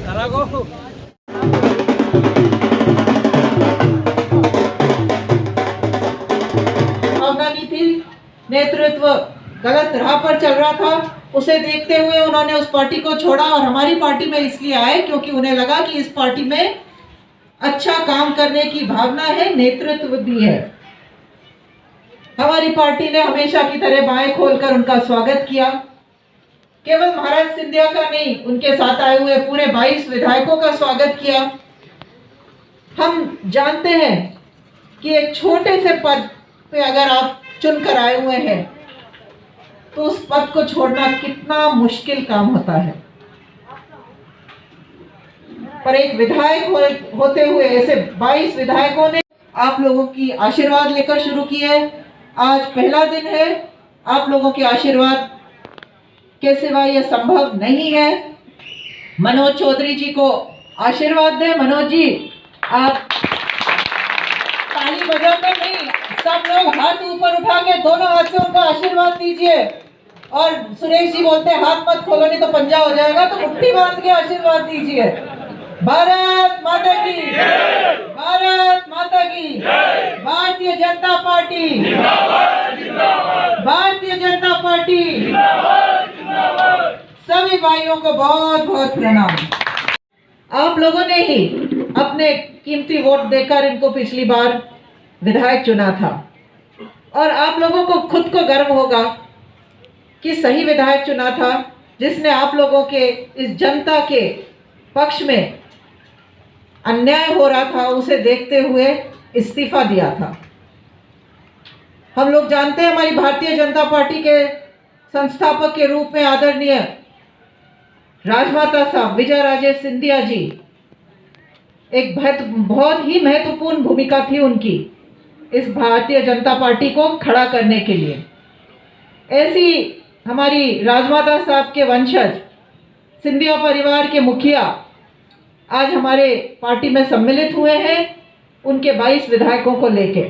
भावना नहीं थी, नेतृत्व गलत राह पर चल रहा था, उसे देखते हुए उन्होंने उस पार्टी को छोड़ा और हमारी पार्टी में इसलिए आए क्योंकि उन्हें लगा कि इस पार्टी में अच्छा काम करने की भावना है, नेतृत्व भी है। हमारी पार्टी ने हमेशा की तरह बाहें खोलकर उनका स्वागत किया। केवल महाराज सिंधिया का नहीं, उनके साथ आए हुए पूरे 22 विधायकों का स्वागत किया। हम जानते हैं कि एक छोटे से पद पे अगर आप चुनकर आए हुए हैं तो उस पद को छोड़ना कितना मुश्किल काम होता है, पर एक विधायक होते हुए ऐसे 22 विधायकों ने आप लोगों की आशीर्वाद लेकर शुरू किए। आज पहला दिन है, आप लोगों के आशीर्वाद के सिवा यह संभव नहीं है। मनोज चौधरी जी को आशीर्वाद दें। मनोज जी, आप ताली बजाकर नहीं, सब लोग हाथ ऊपर उठा के दोनों हाथ से उनका आशीर्वाद दीजिए। और सुरेश जी बोलते हैं हाथ मत खोलो नहीं तो पंजा हो जाएगा, तो मुट्ठी बांध के आशीर्वाद दीजिए। भारत माता की, भारत माता की, भारतीय जनता पार्टी, भारतीय जनता पार्टी। सभी भाइयों को बहुत बहुत प्रणाम। आप लोगों ने ही अपने कीमती वोट देकर इनको पिछली बार विधायक चुना था और आप लोगों को खुद को गर्व होगा कि सही विधायक चुना था जिसने आप लोगों के इस जनता के पक्ष में अन्याय हो रहा था उसे देखते हुए इस्तीफा दिया था। हम लोग जानते हैं हमारी भारतीय जनता पार्टी के संस्थापक के रूप में आदरणीय राजमाता साहब विजय राजे सिंधिया जी, एक बहुत ही महत्वपूर्ण भूमिका थी उनकी इस भारतीय जनता पार्टी को खड़ा करने के लिए। ऐसी हमारी राजमाता साहब के वंशज सिंधिया परिवार के मुखिया आज हमारे पार्टी में सम्मिलित हुए हैं, उनके 22 विधायकों को लेके।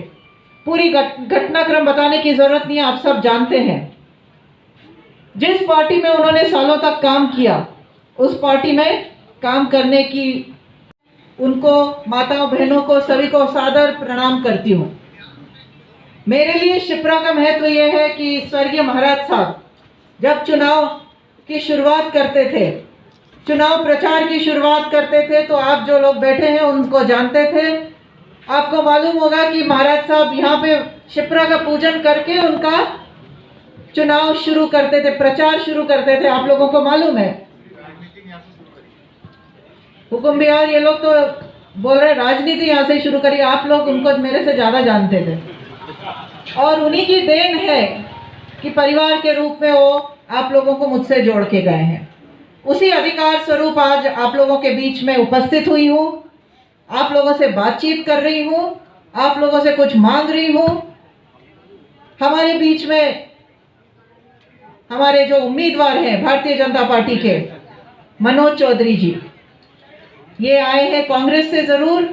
पूरी घटनाक्रम बताने की जरूरत नहीं है, आप सब जानते हैं। जिस पार्टी में उन्होंने सालों तक काम किया उस पार्टी में काम करने की उनको, माताओं बहनों को, सभी को सादर प्रणाम करती हूँ। मेरे लिए शिप्रा का महत्व यह है कि स्वर्गीय महाराज साहब जब चुनाव की शुरुआत करते थे, चुनाव प्रचार की शुरुआत करते थे, तो आप जो लोग बैठे हैं उनको जानते थे। आपको मालूम होगा कि महाराज साहब यहाँ पे शिप्रा का पूजन करके उनका चुनाव शुरू करते थे, प्रचार शुरू करते थे। आप लोगों को मालूम है। हुकुम बिहार ये लोग तो बोल रहे राजनीति यहाँ से शुरू करी, आप लोग उनको मेरे से ज़्यादा जानते थे और उन्हीं की देन है कि परिवार के रूप में वो आप लोगों को मुझसे जोड़ के गए हैं। उसी अधिकार स्वरूप आज आप लोगों के बीच में उपस्थित हुई हूँ, आप लोगों से बातचीत कर रही हूँ, आप लोगों से कुछ मांग रही हूँ। हमारे बीच में हमारे जो उम्मीदवार हैं भारतीय जनता पार्टी के, मनोज चौधरी जी, ये आए हैं कांग्रेस से ज़रूर,